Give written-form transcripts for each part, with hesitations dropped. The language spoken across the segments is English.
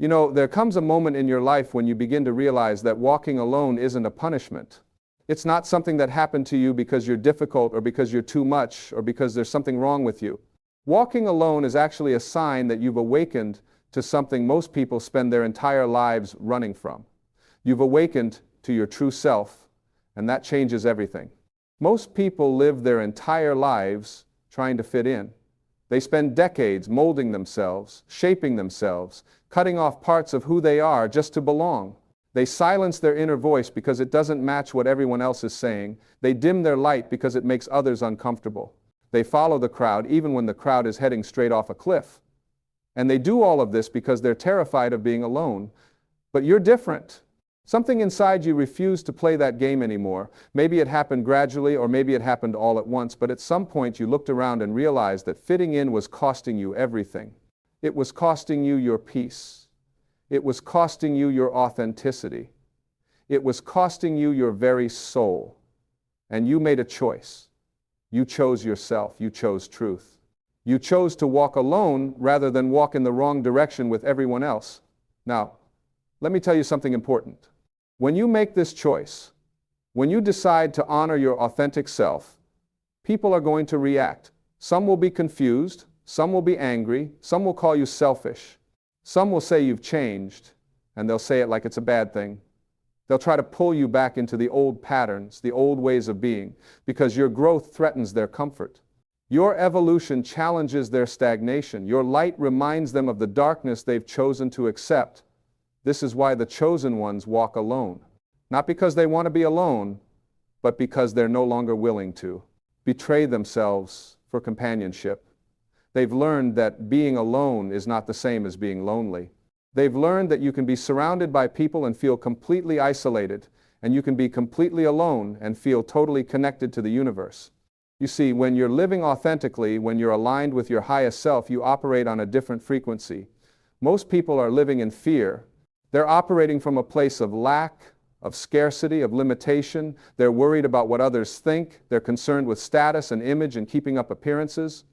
You know, there comes a moment in your life when you begin to realize that walking alone isn't a punishment. It's not something that happened to you because you're difficult or because you're too much or because there's something wrong with you. Walking alone is actually a sign that you've awakened to something most people spend their entire lives running from. You've awakened to your true self, and that changes everything. Most people live their entire lives trying to fit in. They spend decades molding themselves, shaping themselves, cutting off parts of who they are just to belong. They silence their inner voice because it doesn't match what everyone else is saying. They dim their light because it makes others uncomfortable. They follow the crowd even when the crowd is heading straight off a cliff. And they do all of this because they're terrified of being alone. But you're different. Something inside you refused to play that game anymore. Maybe it happened gradually, or maybe it happened all at once, but at some point you looked around and realized that fitting in was costing you everything. It was costing you your peace. It was costing you your authenticity. It was costing you your very soul. And you made a choice. You chose yourself. You chose truth. You chose to walk alone rather than walk in the wrong direction with everyone else. Now, let me tell you something important. When you make this choice, when you decide to honor your authentic self, people are going to react. Some will be confused, some will be angry, some will call you selfish, some will say you've changed, and they'll say it like it's a bad thing. They'll try to pull you back into the old patterns, the old ways of being, because your growth threatens their comfort. Your evolution challenges their stagnation. Your light reminds them of the darkness they've chosen to accept. This is why the chosen ones walk alone. Not because they want to be alone, but because they're no longer willing to betray themselves for companionship. They've learned that being alone is not the same as being lonely. They've learned that you can be surrounded by people and feel completely isolated, and you can be completely alone and feel totally connected to the universe. You see, when you're living authentically, when you're aligned with your highest self, you operate on a different frequency. Most people are living in fear. They're operating from a place of lack, of scarcity, of limitation. They're worried about what others think. They're concerned with status and image and keeping up appearances.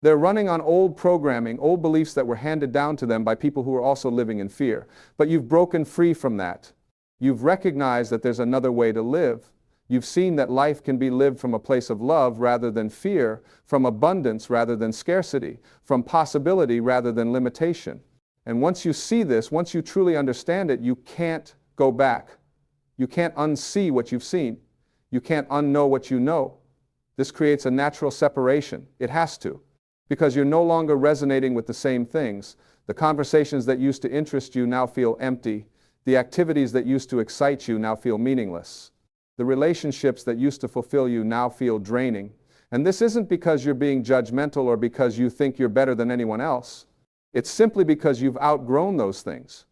They're running on old programming, old beliefs that were handed down to them by people who are also living in fear. But you've broken free from that. You've recognized that there's another way to live. You've seen that life can be lived from a place of love rather than fear, from abundance rather than scarcity, from possibility rather than limitation. And once you see this, once you truly understand it, you can't go back. You can't unsee what you've seen. You can't unknow what you know. This creates a natural separation. It has to. Because you're no longer resonating with the same things. The conversations that used to interest you now feel empty. The activities that used to excite you now feel meaningless. The relationships that used to fulfill you now feel draining. And this isn't because you're being judgmental or because you think you're better than anyone else. It's simply because you've outgrown those things.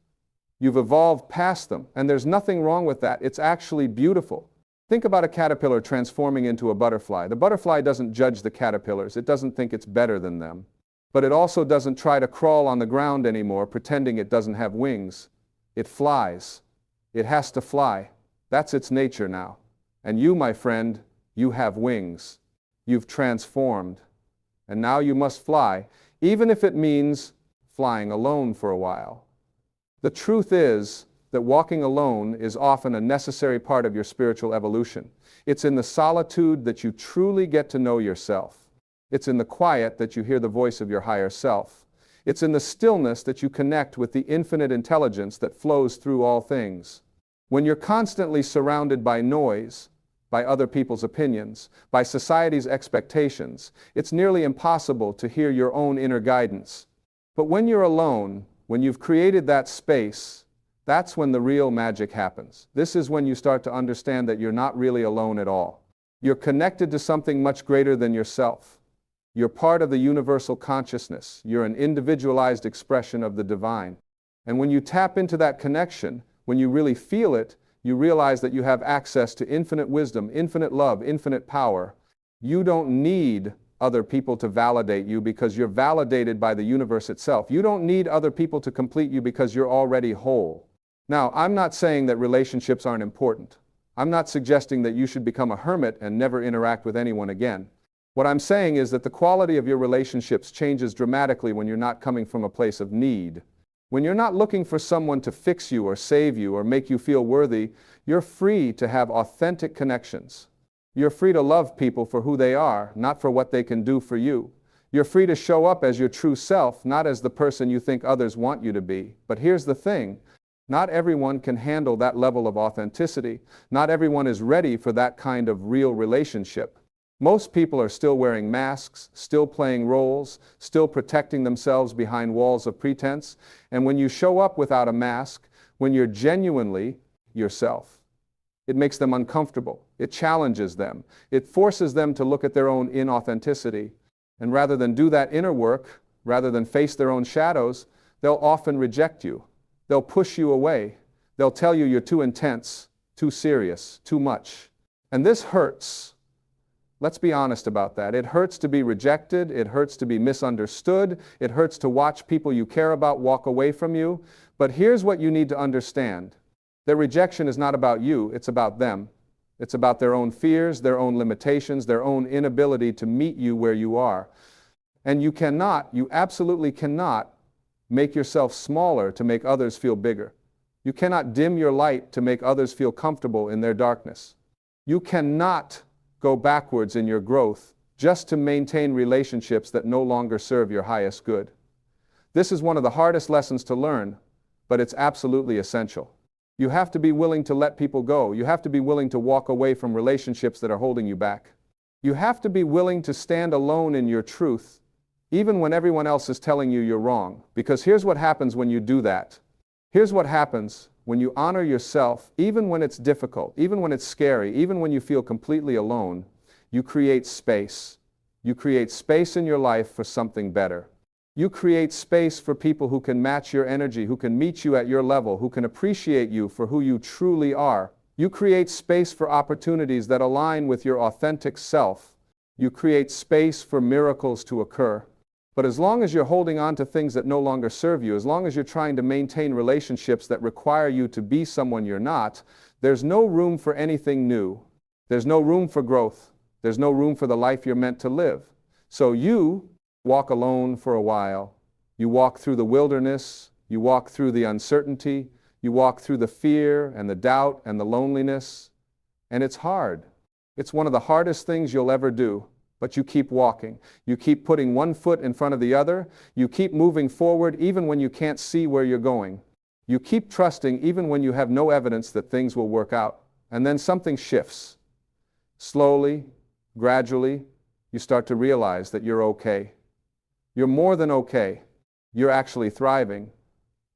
You've evolved past them, and there's nothing wrong with that. It's actually beautiful. Think about a caterpillar transforming into a butterfly. The butterfly doesn't judge the caterpillars. It doesn't think it's better than them. But it also doesn't try to crawl on the ground anymore, pretending it doesn't have wings. It flies. It has to fly. That's its nature now. And you, my friend, you have wings. You've transformed. And now you must fly, even if it means flying alone for a while. The truth is that walking alone is often a necessary part of your spiritual evolution. It's in the solitude that you truly get to know yourself. It's in the quiet that you hear the voice of your higher self. It's in the stillness that you connect with the infinite intelligence that flows through all things. When you're constantly surrounded by noise, by other people's opinions, by society's expectations, it's nearly impossible to hear your own inner guidance. But when you're alone, when you've created that space, that's when the real magic happens. This is when you start to understand that you're not really alone at all. You're connected to something much greater than yourself. You're part of the universal consciousness. You're an individualized expression of the divine. And when you tap into that connection, when you really feel it, you realize that you have access to infinite wisdom, infinite love, infinite power. You don't need other people to validate you because you're validated by the universe itself. You don't need other people to complete you because you're already whole. Now, I'm not saying that relationships aren't important. I'm not suggesting that you should become a hermit and never interact with anyone again. What I'm saying is that the quality of your relationships changes dramatically when you're not coming from a place of need. When you're not looking for someone to fix you or save you or make you feel worthy, you're free to have authentic connections. You're free to love people for who they are, not for what they can do for you. You're free to show up as your true self, not as the person you think others want you to be. But here's the thing. Not everyone can handle that level of authenticity. Not everyone is ready for that kind of real relationship. Most people are still wearing masks, still playing roles, still protecting themselves behind walls of pretense. And when you show up without a mask, when you're genuinely yourself, it makes them uncomfortable. It challenges them. It forces them to look at their own inauthenticity. And rather than do that inner work, rather than face their own shadows, they'll often reject you. They'll push you away. They'll tell you you're too intense, too serious, too much. And this hurts. Let's be honest about that. It hurts to be rejected. It hurts to be misunderstood. It hurts to watch people you care about walk away from you. But here's what you need to understand. Their rejection is not about you. It's about them. It's about their own fears, their own limitations, their own inability to meet you where you are. And you absolutely cannot make yourself smaller to make others feel bigger. You cannot dim your light to make others feel comfortable in their darkness. You cannot go backwards in your growth just to maintain relationships that no longer serve your highest good. This is one of the hardest lessons to learn, but it's absolutely essential. You have to be willing to let people go. You have to be willing to walk away from relationships that are holding you back. You have to be willing to stand alone in your truth, even when everyone else is telling you you're wrong. Because here's what happens when you do that. Here's what happens when you honor yourself, even when it's difficult, even when it's scary, even when you feel completely alone. You create space. You create space in your life for something better. You create space for people who can match your energy, who can meet you at your level, who can appreciate you for who you truly are. You create space for opportunities that align with your authentic self. You create space for miracles to occur. But as long as you're holding on to things that no longer serve you, as long as you're trying to maintain relationships that require you to be someone you're not, there's no room for anything new. There's no room for growth. There's no room for the life you're meant to live. So you walk alone for a while. You walk through the wilderness. You walk through the uncertainty. You walk through the fear and the doubt and the loneliness. And it's hard. It's one of the hardest things you'll ever do. But you keep walking. You keep putting one foot in front of the other. You keep moving forward even when you can't see where you're going. You keep trusting even when you have no evidence that things will work out. And then something shifts. Slowly, gradually, you start to realize that you're okay. You're more than okay. You're actually thriving.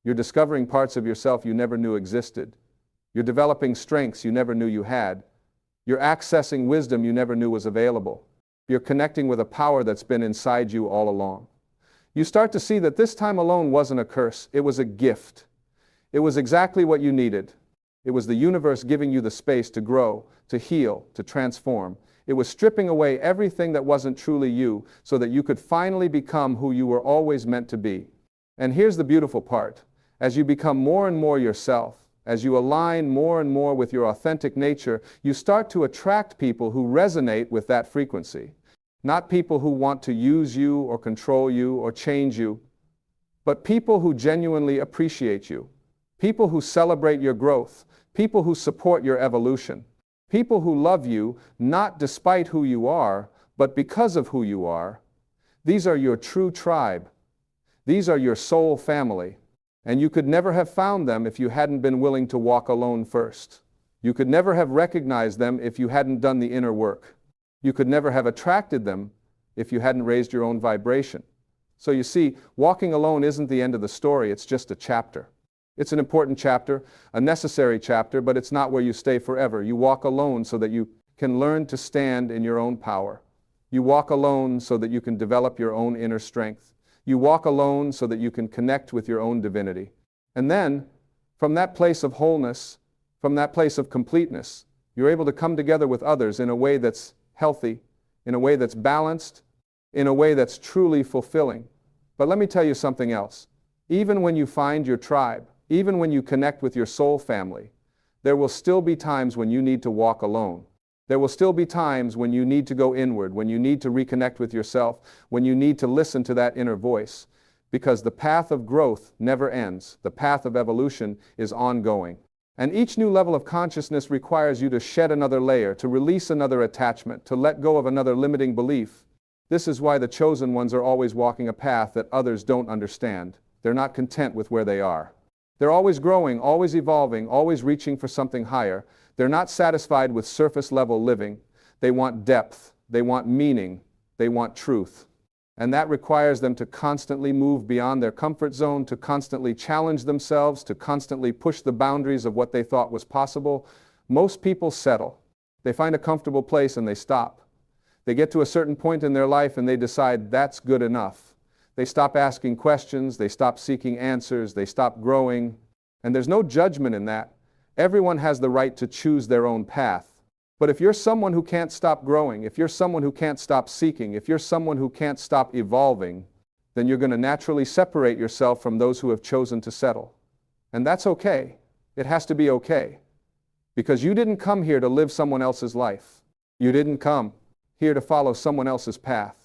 You're discovering parts of yourself you never knew existed. You're developing strengths you never knew you had. You're accessing wisdom you never knew was available. You're connecting with a power that's been inside you all along. You start to see that this time alone wasn't a curse. It was a gift. It was exactly what you needed. It was the universe giving you the space to grow, to heal, to transform. It was stripping away everything that wasn't truly you so that you could finally become who you were always meant to be. And here's the beautiful part. As you become more and more yourself, as you align more and more with your authentic nature, you start to attract people who resonate with that frequency. Not people who want to use you or control you or change you, but people who genuinely appreciate you. People who celebrate your growth. People who support your evolution. People who love you not despite who you are, but because of who you are. These are your true tribe. These are your soul family. And you could never have found them if you hadn't been willing to walk alone first. You could never have recognized them if you hadn't done the inner work. You could never have attracted them if you hadn't raised your own vibration. So you see, walking alone isn't the end of the story, it's just a chapter. It's an important chapter, a necessary chapter, but it's not where you stay forever. You walk alone so that you can learn to stand in your own power. You walk alone so that you can develop your own inner strength. You walk alone so that you can connect with your own divinity. And then, from that place of wholeness, from that place of completeness, you're able to come together with others in a way that's healthy, in a way that's balanced, in a way that's truly fulfilling. But let me tell you something else. Even when you find your tribe, even when you connect with your soul family, there will still be times when you need to walk alone. There will still be times when you need to go inward, when you need to reconnect with yourself, when you need to listen to that inner voice. because the path of growth never ends. The path of evolution is ongoing. And each new level of consciousness requires you to shed another layer, to release another attachment, to let go of another limiting belief. This is why the chosen ones are always walking a path that others don't understand. They're not content with where they are. They're always growing, always evolving, always reaching for something higher. They're not satisfied with surface-level living. They want depth. They want meaning. They want truth. And that requires them to constantly move beyond their comfort zone, to constantly challenge themselves, to constantly push the boundaries of what they thought was possible. Most people settle. They find a comfortable place and they stop. They get to a certain point in their life and they decide that's good enough. They stop asking questions, they stop seeking answers, they stop growing. And there's no judgment in that. Everyone has the right to choose their own path. But if you're someone who can't stop growing, if you're someone who can't stop seeking, if you're someone who can't stop evolving, then you're going to naturally separate yourself from those who have chosen to settle. And that's okay. It has to be okay. Because you didn't come here to live someone else's life. You didn't come here to follow someone else's path.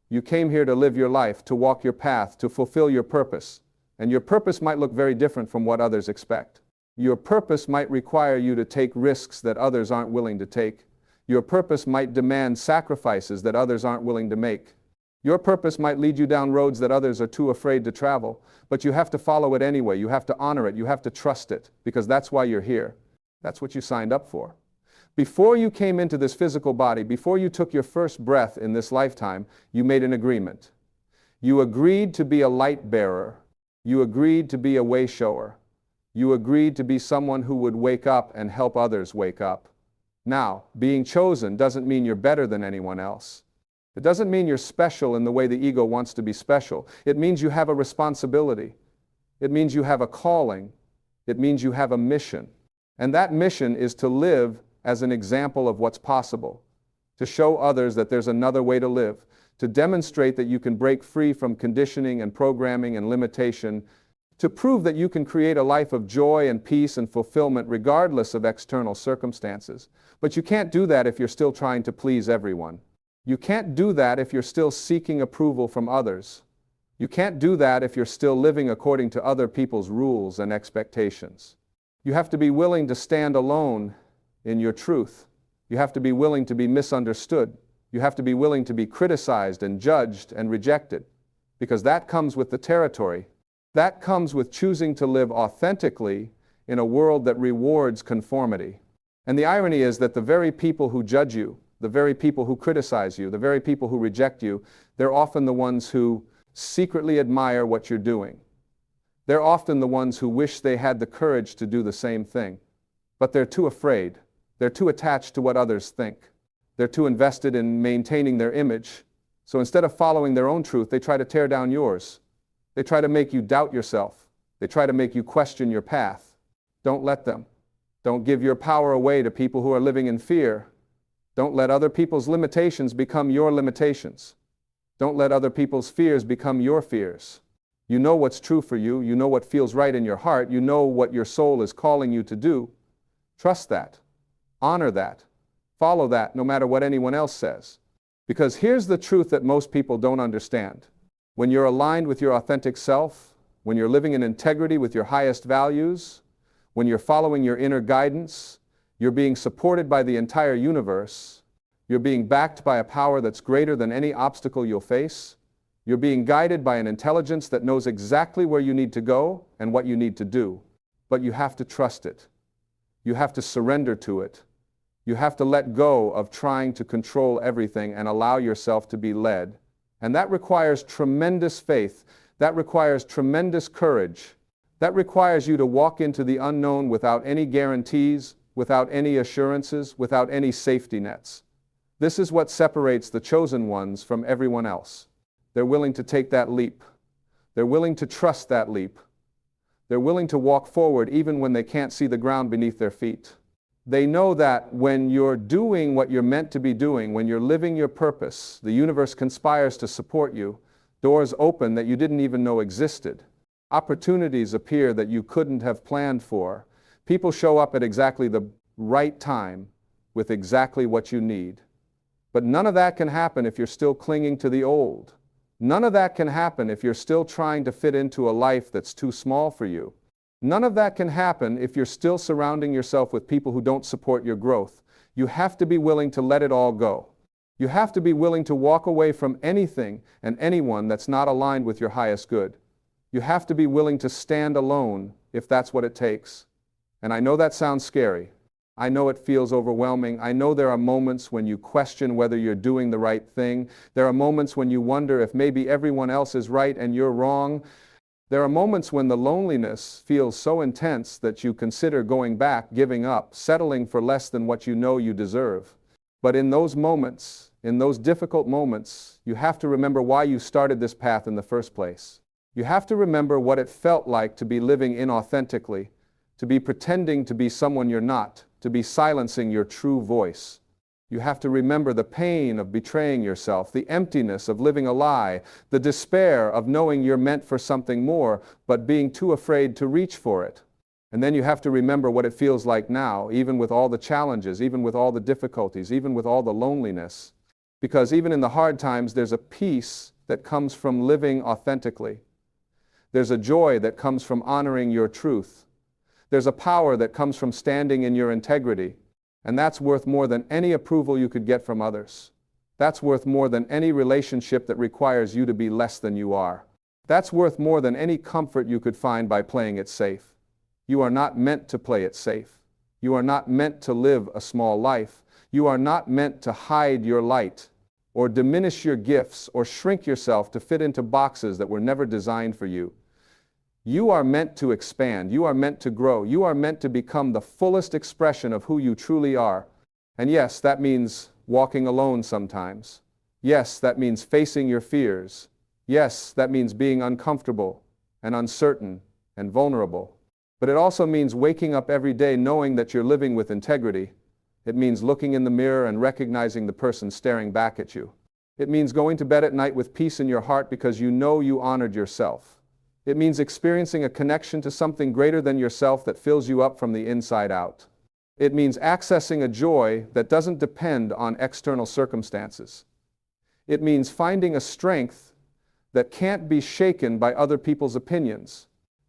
You came here to live your life, to walk your path, to fulfill your purpose. And your purpose might look very different from what others expect. Your purpose might require you to take risks that others aren't willing to take. Your purpose might demand sacrifices that others aren't willing to make. Your purpose might lead you down roads that others are too afraid to travel, but you have to follow it anyway. You have to honor it. You have to trust it, because that's why you're here. That's what you signed up for. Before you came into this physical body, before you took your first breath in this lifetime, you made an agreement. You agreed to be a light bearer. You agreed to be a way shower. You agreed to be someone who would wake up and help others wake up. Now, being chosen doesn't mean you're better than anyone else. It doesn't mean you're special in the way the ego wants to be special. It means you have a responsibility. It means you have a calling. It means you have a mission. And that mission is to live as an example of what's possible, to show others that there's another way to live, to demonstrate that you can break free from conditioning and programming and limitation, to prove that you can create a life of joy and peace and fulfillment regardless of external circumstances. But you can't do that if you're still trying to please everyone. You can't do that if you're still seeking approval from others. You can't do that if you're still living according to other people's rules and expectations. You have to be willing to stand alone in your truth. You have to be willing to be misunderstood. You have to be willing to be criticized and judged and rejected, because that comes with the territory. That comes with choosing to live authentically in a world that rewards conformity. And the irony is that the very people who judge you, the very people who criticize you, the very people who reject you, they're often the ones who secretly admire what you're doing. They're often the ones who wish they had the courage to do the same thing. But they're too afraid. They're too attached to what others think. They're too invested in maintaining their image. So instead of following their own truth, they try to tear down yours. They try to make you doubt yourself. They try to make you question your path. Don't let them. Don't give your power away to people who are living in fear. Don't let other people's limitations become your limitations. Don't let other people's fears become your fears. You know what's true for you. You know what feels right in your heart. You know what your soul is calling you to do. Trust that. Honor that. Follow that no matter what anyone else says. Because here's the truth that most people don't understand. When you're aligned with your authentic self, when you're living in integrity with your highest values, when you're following your inner guidance, you're being supported by the entire universe, you're being backed by a power that's greater than any obstacle you'll face, you're being guided by an intelligence that knows exactly where you need to go and what you need to do. But you have to trust it. You have to surrender to it. You have to let go of trying to control everything and allow yourself to be led. And that requires tremendous faith. That requires tremendous courage. That requires you to walk into the unknown without any guarantees, without any assurances, without any safety nets. This is what separates the chosen ones from everyone else. They're willing to take that leap. They're willing to trust that leap. They're willing to walk forward even when they can't see the ground beneath their feet. They know that when you're doing what you're meant to be doing, when you're living your purpose, the universe conspires to support you. Doors open that you didn't even know existed. Opportunities appear that you couldn't have planned for. People show up at exactly the right time with exactly what you need. But none of that can happen if you're still clinging to the old. None of that can happen if you're still trying to fit into a life that's too small for you. None of that can happen if you're still surrounding yourself with people who don't support your growth. You have to be willing to let it all go. You have to be willing to walk away from anything and anyone that's not aligned with your highest good. You have to be willing to stand alone if that's what it takes. And I know that sounds scary. I know it feels overwhelming. I know there are moments when you question whether you're doing the right thing. There are moments when you wonder if maybe everyone else is right and you're wrong. There are moments when the loneliness feels so intense that you consider going back, giving up, settling for less than what you know you deserve. But in those moments, in those difficult moments, you have to remember why you started this path in the first place. You have to remember what it felt like to be living inauthentically, to be pretending to be someone you're not, to be silencing your true voice. You have to remember the pain of betraying yourself, the emptiness of living a lie, the despair of knowing you're meant for something more, but being too afraid to reach for it. And then you have to remember what it feels like now, even with all the challenges, even with all the difficulties, even with all the loneliness. Because even in the hard times, there's a peace that comes from living authentically. There's a joy that comes from honoring your truth. There's a power that comes from standing in your integrity. And that's worth more than any approval you could get from others. That's worth more than any relationship that requires you to be less than you are. That's worth more than any comfort you could find by playing it safe. You are not meant to play it safe. You are not meant to live a small life. You are not meant to hide your light, or diminish your gifts, or shrink yourself to fit into boxes that were never designed for you. You are meant to expand. You are meant to grow. You are meant to become the fullest expression of who you truly are. And yes, that means walking alone sometimes. Yes, that means facing your fears. Yes, that means being uncomfortable and uncertain and vulnerable. But it also means waking up every day knowing that you're living with integrity. It means looking in the mirror and recognizing the person staring back at you. It means going to bed at night with peace in your heart because you know you honored yourself. It means experiencing a connection to something greater than yourself that fills you up from the inside out. It means accessing a joy that doesn't depend on external circumstances. It means finding a strength that can't be shaken by other people's opinions.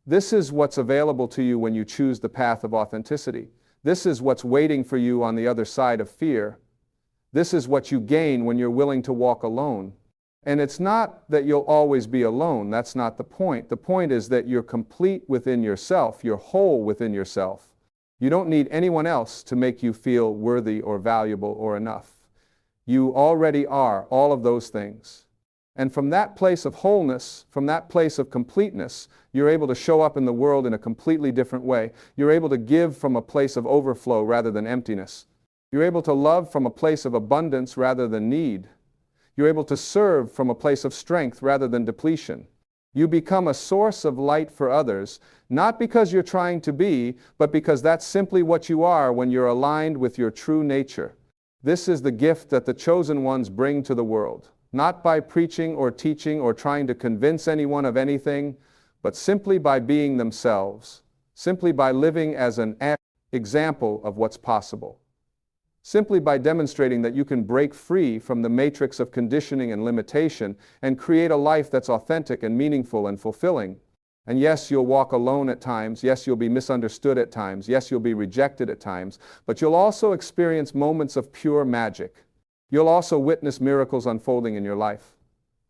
This is what's available to you when you choose the path of authenticity. This is what's waiting for you on the other side of fear. This is what you gain when you're willing to walk alone. And it's not that you'll always be alone. That's not the point. The point is that you're complete within yourself. You're whole within yourself. You don't need anyone else to make you feel worthy or valuable or enough. You already are all of those things. And from that place of wholeness, from that place of completeness, you're able to show up in the world in a completely different way. You're able to give from a place of overflow rather than emptiness. You're able to love from a place of abundance rather than need. You're able to serve from a place of strength rather than depletion. You become a source of light for others, not because you're trying to be, but because that's simply what you are when you're aligned with your true nature. This is the gift that the chosen ones bring to the world, not by preaching or teaching or trying to convince anyone of anything, but simply by being themselves, simply by living as an example of what's possible. Simply by demonstrating that you can break free from the matrix of conditioning and limitation and create a life that's authentic and meaningful and fulfilling. And yes, you'll walk alone at times. Yes, you'll be misunderstood at times. Yes, you'll be rejected at times. But you'll also experience moments of pure magic. You'll also witness miracles unfolding in your life.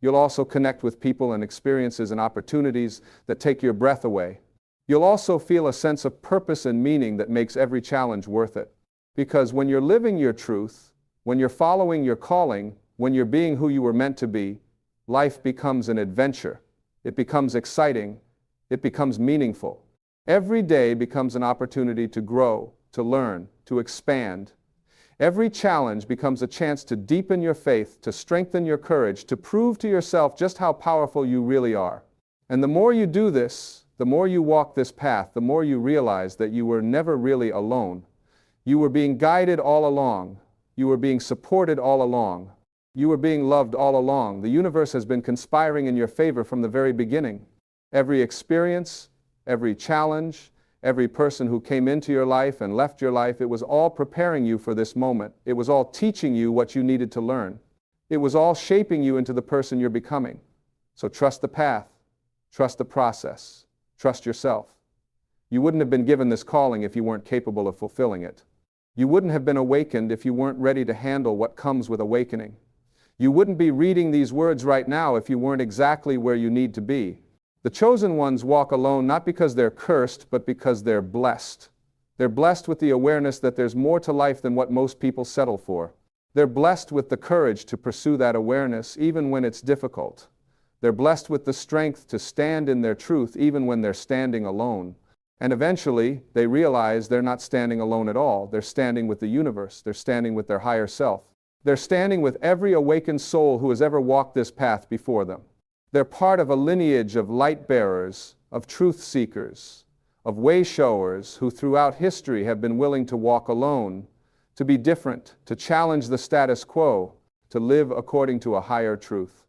You'll also connect with people and experiences and opportunities that take your breath away. You'll also feel a sense of purpose and meaning that makes every challenge worth it. Because when you're living your truth, when you're following your calling, when you're being who you were meant to be, life becomes an adventure. It becomes exciting. It becomes meaningful. Every day becomes an opportunity to grow, to learn, to expand. Every challenge becomes a chance to deepen your faith, to strengthen your courage, to prove to yourself just how powerful you really are. And the more you do this, the more you walk this path, the more you realize that you were never really alone. You were being guided all along. You were being supported all along. You were being loved all along. The universe has been conspiring in your favor from the very beginning. Every experience, every challenge, every person who came into your life and left your life, it was all preparing you for this moment. It was all teaching you what you needed to learn. It was all shaping you into the person you're becoming. So trust the path, trust the process, trust yourself. You wouldn't have been given this calling if you weren't capable of fulfilling it. You wouldn't have been awakened if you weren't ready to handle what comes with awakening. You wouldn't be reading these words right now if you weren't exactly where you need to be. The chosen ones walk alone not because they're cursed, but because they're blessed. They're blessed with the awareness that there's more to life than what most people settle for. They're blessed with the courage to pursue that awareness even when it's difficult. They're blessed with the strength to stand in their truth even when they're standing alone. And eventually, they realize they're not standing alone at all. They're standing with the universe. They're standing with their higher self. They're standing with every awakened soul who has ever walked this path before them. They're part of a lineage of light bearers, of truth seekers, of way showers who throughout history have been willing to walk alone, to be different, to challenge the status quo, to live according to a higher truth.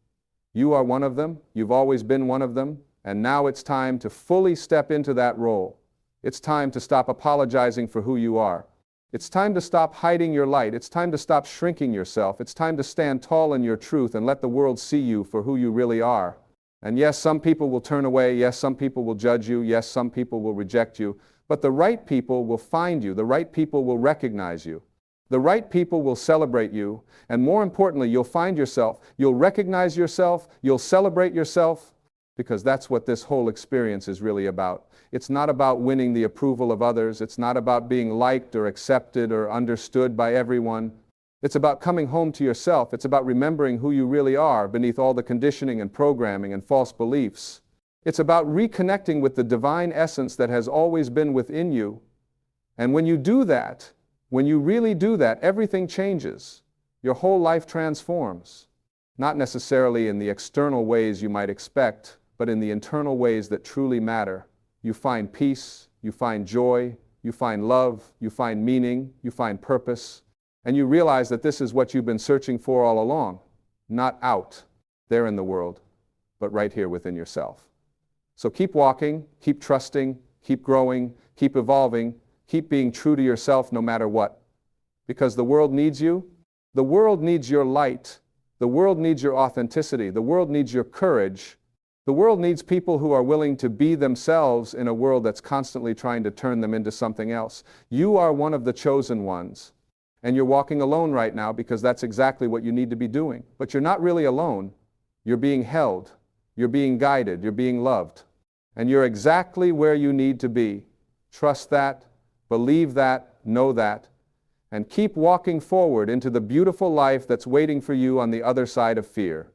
You are one of them. You've always been one of them. And now it's time to fully step into that role. It's time to stop apologizing for who you are. It's time to stop hiding your light. It's time to stop shrinking yourself. It's time to stand tall in your truth and let the world see you for who you really are. And yes, some people will turn away. Yes, some people will judge you. Yes, some people will reject you. But the right people will find you. The right people will recognize you. The right people will celebrate you. And more importantly, you'll find yourself. You'll recognize yourself. You'll celebrate yourself. Because that's what this whole experience is really about. It's not about winning the approval of others. It's not about being liked or accepted or understood by everyone. It's about coming home to yourself. It's about remembering who you really are beneath all the conditioning and programming and false beliefs. It's about reconnecting with the divine essence that has always been within you. And when you do that, when you really do that, everything changes. Your whole life transforms. Not necessarily in the external ways you might expect, but in the internal ways that truly matter. You find peace, you find joy, you find love, you find meaning, you find purpose, and you realize that this is what you've been searching for all along. Not out there in the world, but right here within yourself. So keep walking, keep trusting, keep growing, keep evolving, keep being true to yourself no matter what. Because the world needs you. The world needs your light. The world needs your authenticity. The world needs your courage. The world needs people who are willing to be themselves in a world that's constantly trying to turn them into something else. You are one of the chosen ones. And you're walking alone right now because that's exactly what you need to be doing. But you're not really alone. You're being held. You're being guided. You're being loved. And you're exactly where you need to be. Trust that. Believe that. Know that. And keep walking forward into the beautiful life that's waiting for you on the other side of fear.